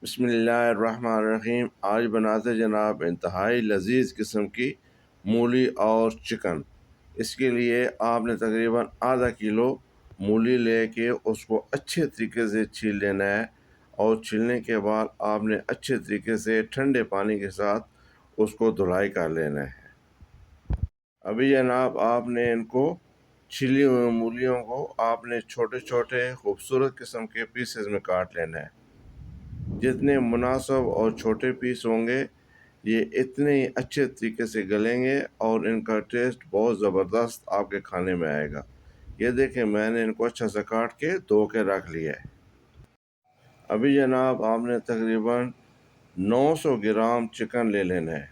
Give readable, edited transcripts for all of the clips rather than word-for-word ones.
بسم اللہ الرحمن الرحیم۔ آج بناتے جناب انتہائی لذیذ قسم کی مولی اور چکن۔ اس کے لیے آپ نے تقریباً آدھا کلو مولی لے کے اس کو اچھے طریقے سے چھیل لینا ہے، اور چھیلنے کے بعد آپ نے اچھے طریقے سے ٹھنڈے پانی کے ساتھ اس کو دھلائی کر لینا ہے۔ ابھی جناب آپ نے ان کو چھلی ہوئی مولیوں کو آپ نے چھوٹے چھوٹے خوبصورت قسم کے پیسز میں کاٹ لینا ہے۔ جتنے مناسب اور چھوٹے پیس ہوں گے یہ اتنے ہی اچھے طریقے سے گلیں گے اور ان کا ٹیسٹ بہت زبردست آپ کے کھانے میں آئے گا۔ یہ دیکھیں میں نے ان کو اچھا سے کاٹ کے دھو کے رکھ لیا ہے۔ ابھی جناب آپ نے تقریباً 900 گرام چکن لے لینا ہے۔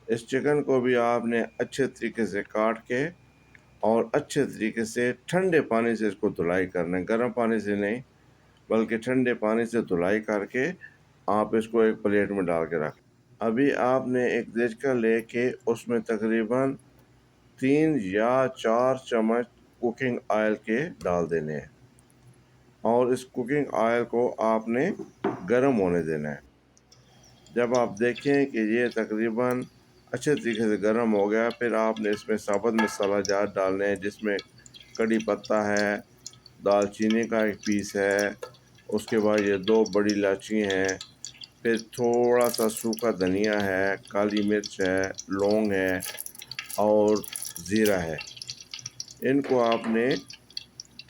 اس چکن کو بھی آپ نے اچھے طریقے سے کاٹ کے اور اچھے طریقے سے ٹھنڈے پانی سے اس کو دھلائی کرنا ہے، گرم پانی سے نہیں بلکہ ٹھنڈے پانی سے دھلائی کر کے آپ اس کو ایک پلیٹ میں ڈال کے رکھ۔ ابھی آپ نے ایک دیچکا لے کے اس میں تقریباً 3 یا 4 چمچ کوکنگ آئل کے ڈال دینے ہیں، اور اس کوکنگ آئل کو آپ نے گرم ہونے دینا ہے۔ جب آپ دیکھیں کہ یہ تقریباً اچھے طریقے سے گرم ہو گیا، پھر آپ نے اس میں ثابت مسالہ جات ڈالنے ہیں، جس میں کڑی پتہ ہے، دال چینی کا ایک پیس ہے، اس کے بعد یہ 2 بڑی الائچی ہیں، پھر تھوڑا سا سوکھا دھنیا ہے، کالی مرچ ہے، لونگ ہے اور زیرہ ہے۔ ان کو آپ نے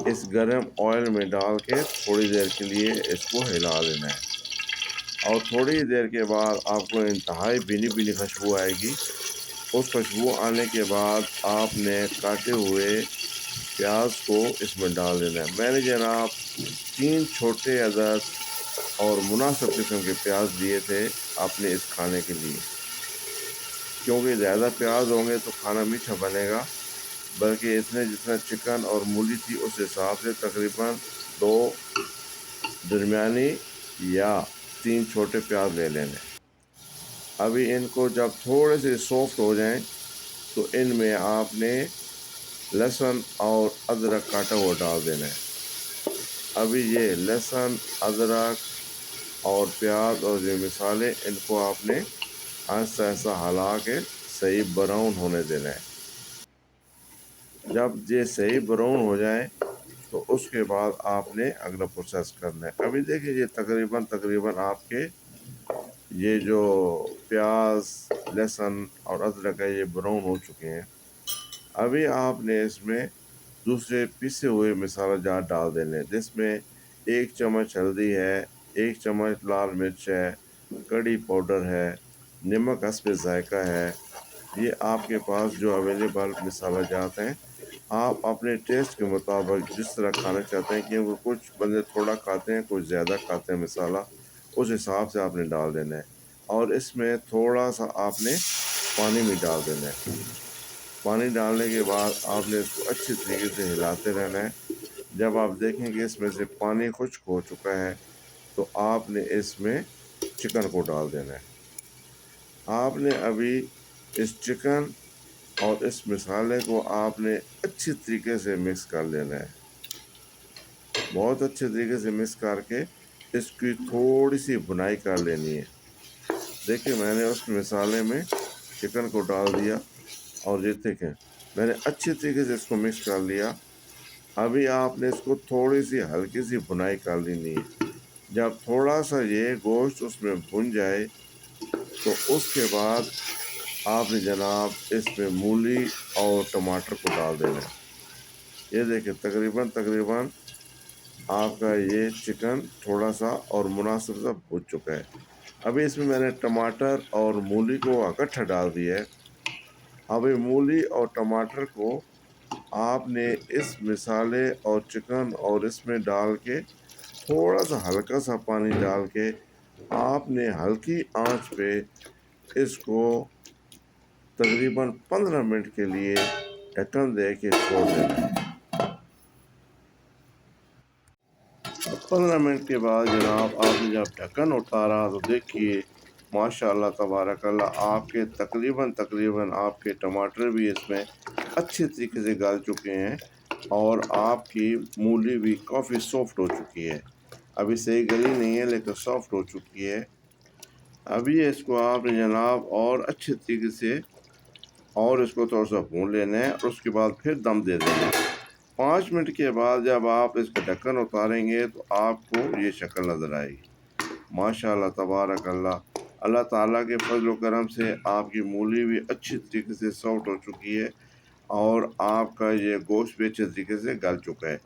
اس گرم آئل میں ڈال کے تھوڑی دیر کے لیے اس کو ہلا لینا ہے، اور تھوڑی دیر کے بعد آپ کو انتہائی بھینی بھینی خوشبو آئے گی۔ اس خوشبو آنے کے بعد آپ نے کاٹے ہوئے پیاز کو اس میں ڈال دینا ہے۔ میں نے جناب 3 چھوٹے عدد اور مناسب قسم کے پیاز لیے تھے اپنے اس کھانے کے لیے، کیونکہ زیادہ پیاز ہوں گے تو کھانا میٹھا بنے گا، بلکہ اس نے جتنا چکن اور مولی تھی اس حساب سے تقریباً 2 درمیانی یا 3 چھوٹے پیاز لے لینے۔ ابھی ان کو جب تھوڑے سے سافٹ ہو جائیں تو ان میں آپ نے لہسن اور ادرک کاٹا ہوا ڈال دینا ہے۔ ابھی یہ لہسن، ادرک اور پیاز اور یہ مسالے ان کو آپ نے آہستہ آہستہ ہلا کے صحیح براؤن ہونے دینا ہے۔ جب یہ صحیح براؤن ہو جائے تو اس کے بعد آپ نے اگلا پروسیس کرنا ہے۔ ابھی دیکھیں یہ تقریباً آپ کے یہ جو پیاز، لہسن اور ادرک ہے یہ براؤن ہو چکے ہیں۔ ابھی آپ نے اس میں دوسرے پیسے ہوئے مسالہ جات ڈال دینے، جس میں 1 چمچ ہلدی ہے، 1 چمچ لال مرچ ہے، کڑی پاؤڈر ہے، نمک حسب ذائقہ ہے۔ یہ آپ کے پاس جو اویلیبل مسالہ جات ہیں آپ اپنے ٹیسٹ کے مطابق جس طرح کھانا چاہتے ہیں، کیونکہ کچھ بندے تھوڑا کھاتے ہیں، کچھ زیادہ کھاتے ہیں مسالہ، اس حساب سے آپ نے ڈال دینا ہے، اور اس میں تھوڑا سا آپ نے پانی بھی ڈال دینا ہے۔ پانی ڈالنے کے بعد آپ نے اس کو اچھی طریقے سے ہلاتے رہنا ہے۔ جب آپ دیکھیں کہ اس میں سے پانی خشک ہو چکا ہے تو آپ نے اس میں چکن کو ڈال دینا ہے۔ آپ نے ابھی اس چکن اور اس مسالے کو آپ نے اچھی طریقے سے مکس کر لینا ہے، بہت اچھے طریقے سے مکس کر کے اس کی تھوڑی سی بنائی کر لینی ہے۔ دیکھیں میں نے اس مسالے میں چکن کو ڈال دیا، اور یہ دیکھیں میں نے اچھی طریقے سے اس کو مکس کر لیا۔ ابھی آپ نے اس کو تھوڑی سی ہلکی سی بنائی کر لینی ہے۔ جب تھوڑا سا یہ گوشت اس میں بھن جائے تو اس کے بعد آپ نے جناب اس میں مولی اور ٹماٹر کو ڈال دینا ہے۔ یہ دیکھیں تقریباً آپ کا یہ چکن تھوڑا سا اور مناسب سا بھج چکا ہے۔ ابھی اس میں میں نے ٹماٹر اور مولی کو اکٹھا ڈال دیا ہے۔ ابھی مولی اور ٹماٹر کو آپ نے اس مسالے اور چکن اور اس میں ڈال کے تھوڑا سا ہلکا سا پانی ڈال کے آپ نے ہلکی آنچ پہ اس کو تقریباً 15 منٹ کے لیے ڈھکن دے کے چھوڑ دینا ہے۔ 15 منٹ کے بعد جناب آپ نے جب ڈھکن اتارا تو دیکھیے ماشاء اللہ تبارک اللہ آپ کے تقریباً آپ کے ٹماٹر بھی اس میں اچھے طریقے سے گل چکے ہیں، اور آپ کی مولی بھی کافی سافٹ ہو چکی ہے۔ ابھی صحیح گلی نہیں ہے لیکن سافٹ ہو چکی ہے۔ ابھی اس کو آپ نے جناب اور اچھے طریقے سے اور اس کو تھوڑا سا بھون لینا ہے، اور اس کے بعد پھر دم دے دینا ہے۔ 5 منٹ کے بعد جب آپ اس کا ڈھکن اتاریں گے تو آپ کو یہ شکل نظر آئے گی۔ ماشاء اللہ تبارک اللہ، اللہ تعالیٰ کے فضل و کرم سے آپ کی مولی بھی اچھی طریقے سے سافٹ ہو چکی ہے، اور آپ کا یہ گوشت بھی اچھے طریقے سے گل چکا ہے۔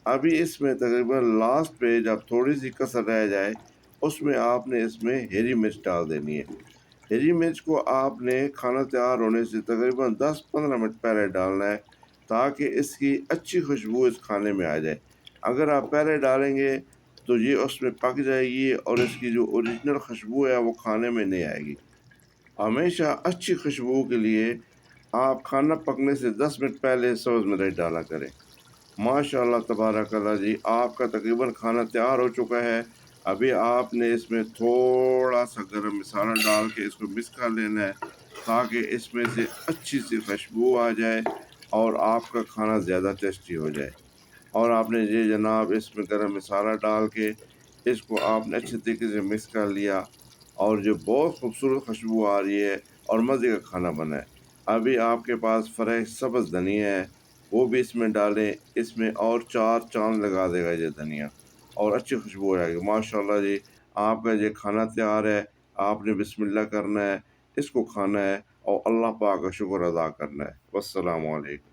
ابھی اس میں تقریباً لاسٹ پہ جب تھوڑی سی کسر رہ جائے، اس میں آپ نے اس میں ہری مرچ ڈال دینی ہے۔ ہری مرچ کو آپ نے کھانا تیار ہونے سے تقریباً 10-15 منٹ پہلے ڈالنا ہے، تاکہ اس کی اچھی خوشبو اس کھانے میں آ جائے۔ اگر آپ پہلے ڈالیں گے تو یہ اس میں پک جائے گی، اور اس کی جو اوریجنل خوشبو ہے وہ کھانے میں نہیں آئے گی۔ ہمیشہ اچھی خوشبو کے لیے آپ کھانا پکنے سے 10 منٹ پہلے سبز مرچ ڈالا کریں۔ ماشاء اللہ تبارک اللہ جی، آپ کا تقریباً کھانا تیار ہو چکا ہے۔ ابھی آپ نے اس میں تھوڑا سا گرم مسالہ ڈال کے اس کو مکس کر لینا ہے، تاکہ اس میں سے اچھی سی خوشبو آ جائے اور آپ کا کھانا زیادہ ٹیسٹی ہو جائے۔ اور آپ نے یہ جناب اس میں گرم مسالہ ڈال کے اس کو آپ نے اچھے طریقے سے مکس کر لیا، اور جو بہت خوبصورت خوشبو آ رہی ہے اور مزے کا کھانا بنا ہے۔ ابھی آپ کے پاس فریش سبز دھنیا ہے، وہ بھی اس میں ڈالیں، اس میں اور 4 چاند لگا دے گا یہ دھنیا، اور اچھی خوشبو ہو جائے گی۔ ماشاء اللہ جی، آپ کا یہ کھانا تیار ہے۔ آپ نے بسم اللہ کرنا ہے، اس کو کھانا ہے، اور اللہ پاک کا شکر ادا کرنا ہے۔ والسلام علیکم۔